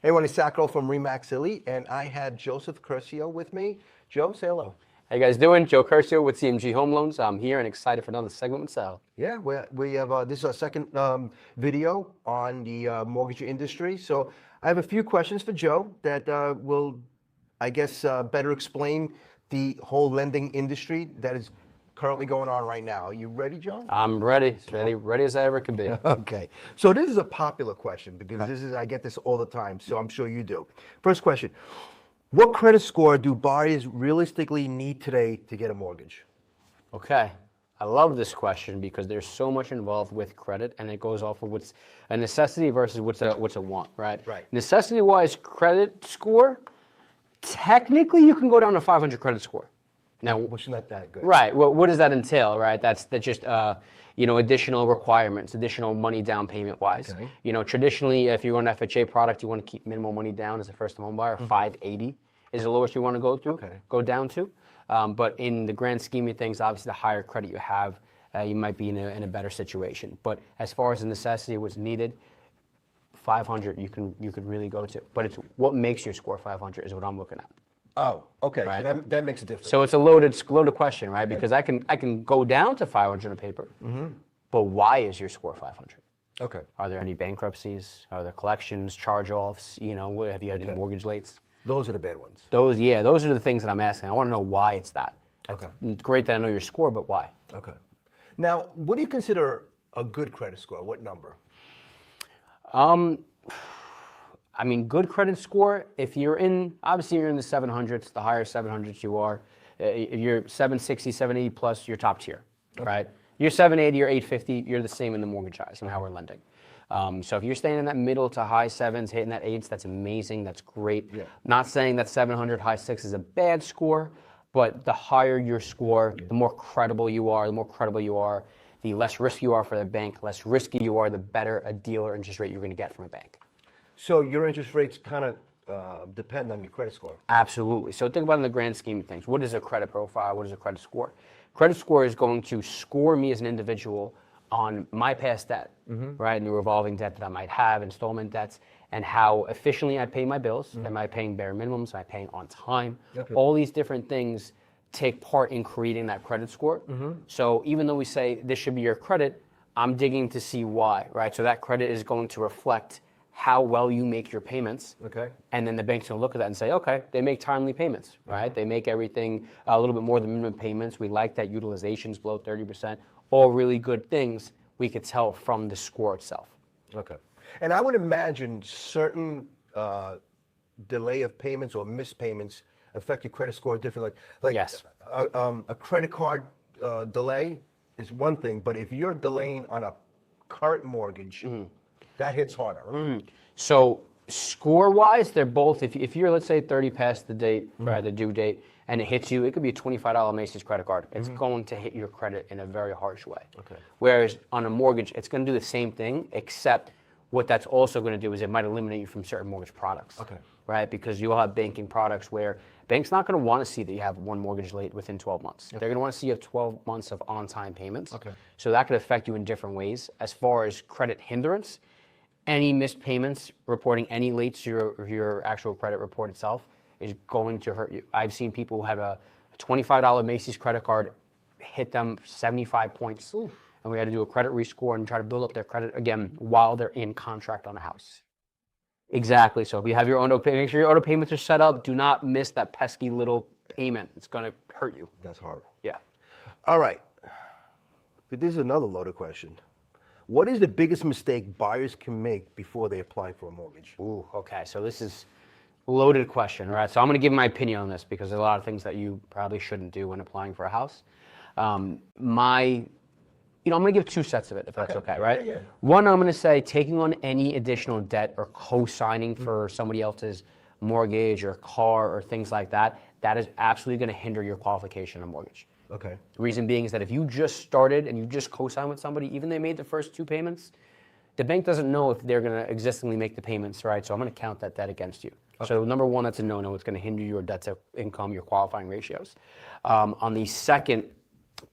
Hey, everyone, it's Sal Carola from Remax Elite, and I had Joseph Curcio with me. Joe, say hello. How you guys doing? Joe Curcio with CMG Home Loans. I'm here and excited for another segment with Sal. Yeah, we have this is our second video on the mortgage industry. So I have a few questions for Joe that will, I guess, better explain the whole lending industry that is currently going on right now. Are you ready, Joe? I'm ready, ready as I ever could be. Okay, so this is a popular question because I get this all the time, so I'm sure you do. First question, what credit score do buyers realistically need today to get a mortgage? Okay, I love this question because there's so much involved with credit, and it goes off of what's a necessity versus what's a want, right? Right. Necessity-wise credit score, technically you can go down to 500 credit score. Now, Which is not that good. right. Well, what does that entail, right? That's just additional requirements, additional money down payment wise. Okay. Traditionally, if you're on an FHA product, you want to keep minimal money down as a first-time home buyer. 580 is the lowest you want to go down to. But in the grand scheme of things, obviously, the higher credit you have, you might be in a better situation. But as far as the necessity, what's needed, 500 you could really go to. But it's what makes your score 500 is what I'm looking at. Oh, okay. Right. That makes a difference. So it's a loaded question, right? Because I can go down to 500 on paper, but why is your score 500? Okay. Are there any bankruptcies? Are there collections, charge-offs? Have you had any mortgage lates? Those are the bad ones. Those are the things that I'm asking. I want to know why it's that. Okay. It's great that I know your score, but why? Okay. Now, what do you consider a good credit score? What number? Good credit score, if you're obviously you're in the 700s, the higher 700s you are. If you're 760, 780 plus, you're top tier, right? You're 780 or 850, you're the same in the mortgage eyes and how we're lending. So if you're staying in that middle to high sevens, hitting that eights, that's amazing, that's great. Yeah. Not saying that 700, high six is a bad score, but the higher your score, the more credible you are, the less risk you are for the bank, less risky you are, the better a deal or interest rate you're going to get from a bank. So your interest rates kind of depend on your credit score. Absolutely. So think about it in the grand scheme of things. What is a credit profile? What is a credit score? Credit score is going to score me as an individual on my past debt, right? And the revolving debt that I might have, installment debts, and how efficiently I pay my bills. Am I paying bare minimums? Am I paying on time? Okay. All these different things take part in creating that credit score. So even though we say this should be your credit, I'm digging to see why, right? So that credit is going to reflect how well you make your payments. Okay. And then the bank's gonna look at that and say, okay, they make timely payments, right? They make everything a little bit more than minimum payments. We like that utilization's below 30%. All really good things we could tell from the score itself. Okay. And I would imagine certain delay of payments or missed payments affect your credit score differently. Like Yes. A credit card delay is one thing, but if you're delaying on a current mortgage, that hits harder. So score-wise, they're both, if you're, let's say, 30 past the date, right, the due date, and it hits you, it could be a $25 Macy's credit card. It's going to hit your credit in a very harsh way. Okay. Whereas on a mortgage, it's going to do the same thing, except what that's also going to do is it might eliminate you from certain mortgage products. Okay. Right? Because you'll have banking products where bank's not going to want to see that you have one mortgage late within 12 months. They're going to want to see you have 12 months of on-time payments. Okay. So that could affect you in different ways. As far as credit hindrance, any missed payments, reporting any late to your actual credit report itself is going to hurt you. I've seen people who have a $25 Macy's credit card hit them 75 points. Ooh. And we had to do a credit rescore and try to build up their credit again while they're in contract on a house. Exactly. So if you have your auto pay, make sure your auto payments are set up. Do not miss that pesky little payment. It's going to hurt you. That's hard. Yeah. All right. But this is another loaded question. What is the biggest mistake buyers can make before they apply for a mortgage? Ooh, okay. So this is a loaded question, right? So I'm going to give my opinion on this because there's a lot of things that you probably shouldn't do when applying for a house. I'm going to give two sets of it, if that's okay, right? Yeah. One, I'm going to say taking on any additional debt or co-signing for somebody else's mortgage or car or things like that, that is absolutely going to hinder your qualification on a mortgage. Okay. The reason being is that if you just started and you just co-signed with somebody, even they made the first two payments, the bank doesn't know if they're going to existingly make the payments, right? So I'm going to count that debt against you. Okay. So number one, that's a no-no. It's going to hinder your debt to income, your qualifying ratios. On the second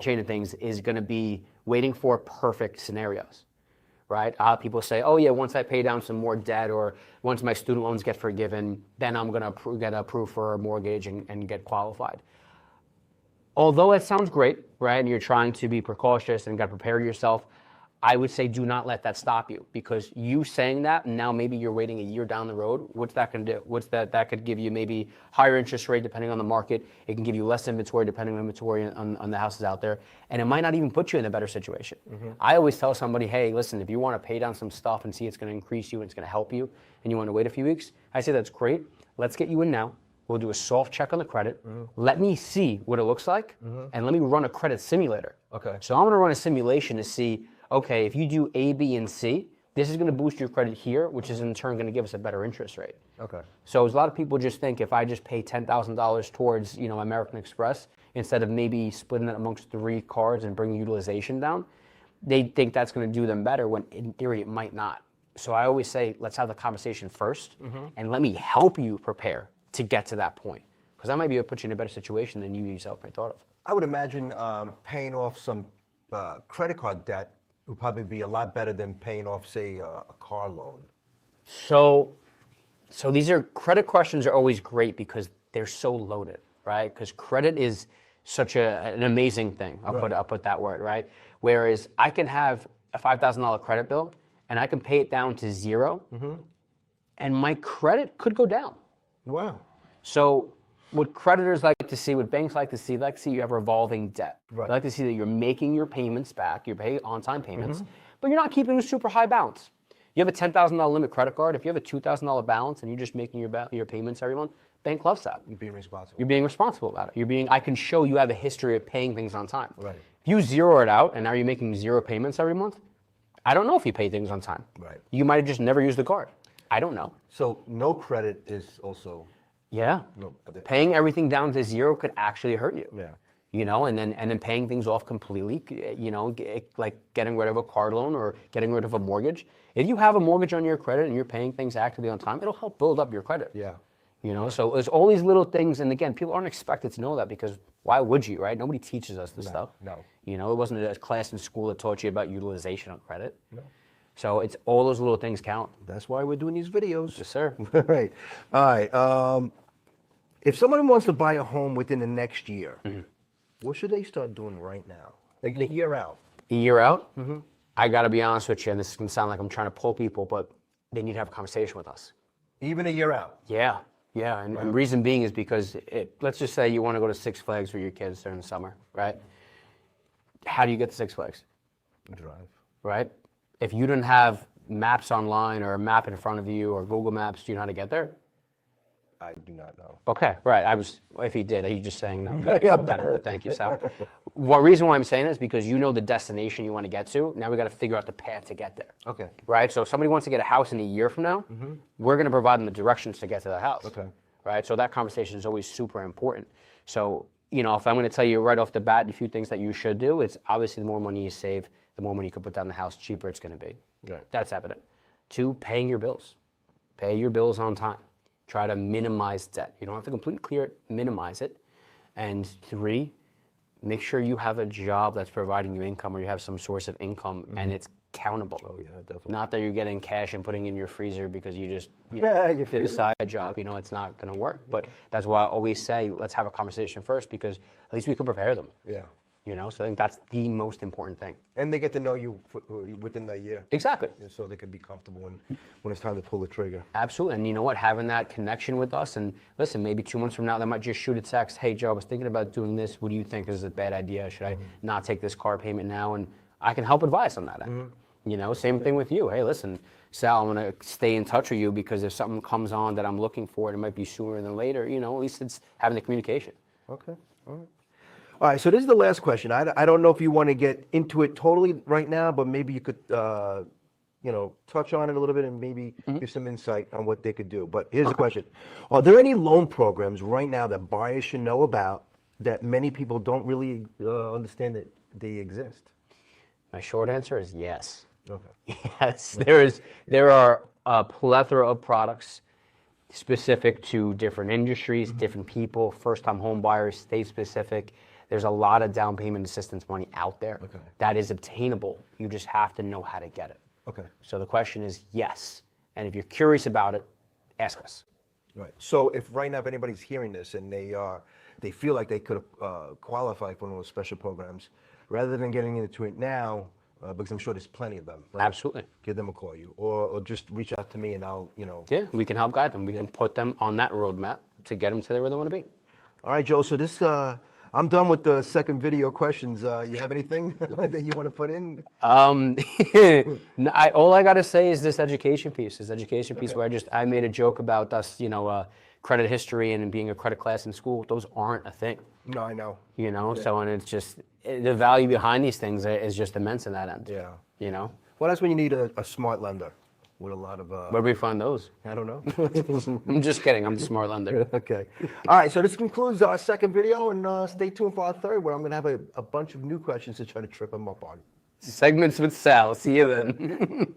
chain of things is going to be waiting for perfect scenarios, right? People say, oh yeah, once I pay down some more debt or once my student loans get forgiven, then I'm gonna get approved for a mortgage and get qualified. Although it sounds great, right, and you're trying to be precautious and got to prepare yourself, I would say do not let that stop you, because you saying that, and now maybe you're waiting a year down the road, what's that going to do? That could give you maybe higher interest rate depending on the market. It can give you less inventory depending on inventory on the houses out there, and it might not even put you in a better situation. I always tell somebody, hey, listen, if you want to pay down some stuff and see it's going to increase you and it's going to help you, and you want to wait a few weeks, I say that's great. Let's get you in now. We'll do a soft check on the credit. Let me see what it looks like, and let me run a credit simulator. Okay. So I'm going to run a simulation to see, okay, if you do A, B, and C, this is going to boost your credit here, which is in turn going to give us a better interest rate. Okay. So a lot of people just think if I just pay $10,000 towards, American Express, instead of maybe splitting it amongst 3 cards and bringing utilization down, they think that's going to do them better when in theory it might not. So I always say, let's have the conversation first, and let me help you prepare to get to that point, because that might be able to put you in a better situation than you yourself may thought of. I would imagine paying off some credit card debt would probably be a lot better than paying off, say, a car loan. So these credit questions are always great because they're so loaded, right? Because credit is such an amazing thing. I'll put that word, right? Whereas I can have a $5,000 credit bill and I can pay it down to 0, and my credit could go down. Wow. So what creditors like to see, what banks like to see you have revolving debt. Right. They like to see that you're making your payments back, you're paying on-time payments, but you're not keeping a super high balance. You have a $10,000 limit credit card. If you have a $2,000 balance and you're just making your payments every month, bank loves that. You're being responsible. You're being responsible about it. I can show you have a history of paying things on time. Right. If you zero it out and now you're making 0 payments every month, I don't know if you pay things on time. Right. You might have just never used the card. I don't know. So no credit is also... Yeah. No. Paying everything down to 0 could actually hurt you. Yeah. And then paying things off completely, like getting rid of a car loan or getting rid of a mortgage. If you have a mortgage on your credit and you're paying things actively on time, it'll help build up your credit. Yeah. So there's all these little things, and again, people aren't expected to know that because why would you, right? Nobody teaches us this stuff. No. It wasn't a class in school that taught you about utilization on credit. No. So it's all those little things count. That's why we're doing these videos. Yes, sir. Right. All right. If someone wants to buy a home within the next year, what should they start doing right now? Like a year out. A year out? I got to be honest with you, and this is going to sound like I'm trying to pull people, but they need to have a conversation with us. Even a year out? Yeah. And the reason being is because, let's just say you want to go to Six Flags with your kids during the summer, right? How do you get to Six Flags? Drive. Right? If you didn't have maps online or a map in front of you or Google Maps, do you know how to get there? I do not know. Okay, right. If he did, are you just saying no? Yeah, better. Thank you, Sal. Well, reason why I'm saying this is because you know the destination you want to get to. Now we got to figure out the path to get there. Okay. Right. So if somebody wants to get a house in a year from now, we're going to provide them the directions to get to the house. Okay. Right. So that conversation is always super important. So if I'm going to tell you right off the bat a few things that you should do, it's obviously the more money you save, the more money you can put down the house, cheaper it's going to be. Right. That's evident. 2, paying your bills. Pay your bills on time. Try to minimize debt. You don't have to completely clear it, minimize it. And 3, make sure you have a job that's providing you income or you have some source of income and it's countable. Oh, yeah, definitely. Not that you're getting cash and putting in your freezer because you just did a side job. It's not going to work. But that's why I always say, let's have a conversation first because at least we can prepare them. Yeah. So I think that's the most important thing. And they get to know you within the year. Exactly. So they can be comfortable when it's time to pull the trigger. Absolutely. And you know what? Having that connection with us, and listen, maybe 2 months from now, they might just shoot a text. Hey, Joe, I was thinking about doing this. What do you think? Is it a bad idea? Should I not take this car payment now? And I can help advise on that end. Same thing with you. Hey, listen, Sal, I'm going to stay in touch with you because if something comes on that I'm looking for, it might be sooner than later. At least it's having the communication. Okay. All right. All right, so this is the last question. I don't know if you want to get into it totally right now, but maybe you could, touch on it a little bit and maybe give some insight on what they could do. But here's the question. Are there any loan programs right now that buyers should know about that many people don't really understand that they exist? My short answer is yes. Okay. Yes, there are a plethora of products specific to different industries, different people, first-time home buyers, state-specific. There's a lot of down payment assistance money out there that is obtainable. You just have to know how to get it. Okay. So the question is yes. And if you're curious about it, ask us. Right. So if right now, if anybody's hearing this and they feel like they could qualify for one of those special programs, rather than getting into it now, because I'm sure there's plenty of them. Right? Absolutely. Give them a call, or just reach out to me and I'll, Yeah, we can help guide them. We can put them on that roadmap to get them to where they want to be. All right, Joe. So this, I'm done with the second video questions. You have anything that you want to put in? All I got to say is this education piece. Where I made a joke about us, credit history and being a credit class in school. Those aren't a thing. No, I know. So and it's just the value behind these things is just immense in that end. Yeah. Well, that's when you need a smart lender with a lot of. Where do we find those? I don't know. I'm just kidding. I'm a smart lender. Okay. All right. So this concludes our second video, and stay tuned for our third, where I'm going to have a bunch of new questions to try to trip them up on. Segments with Sal. See you then.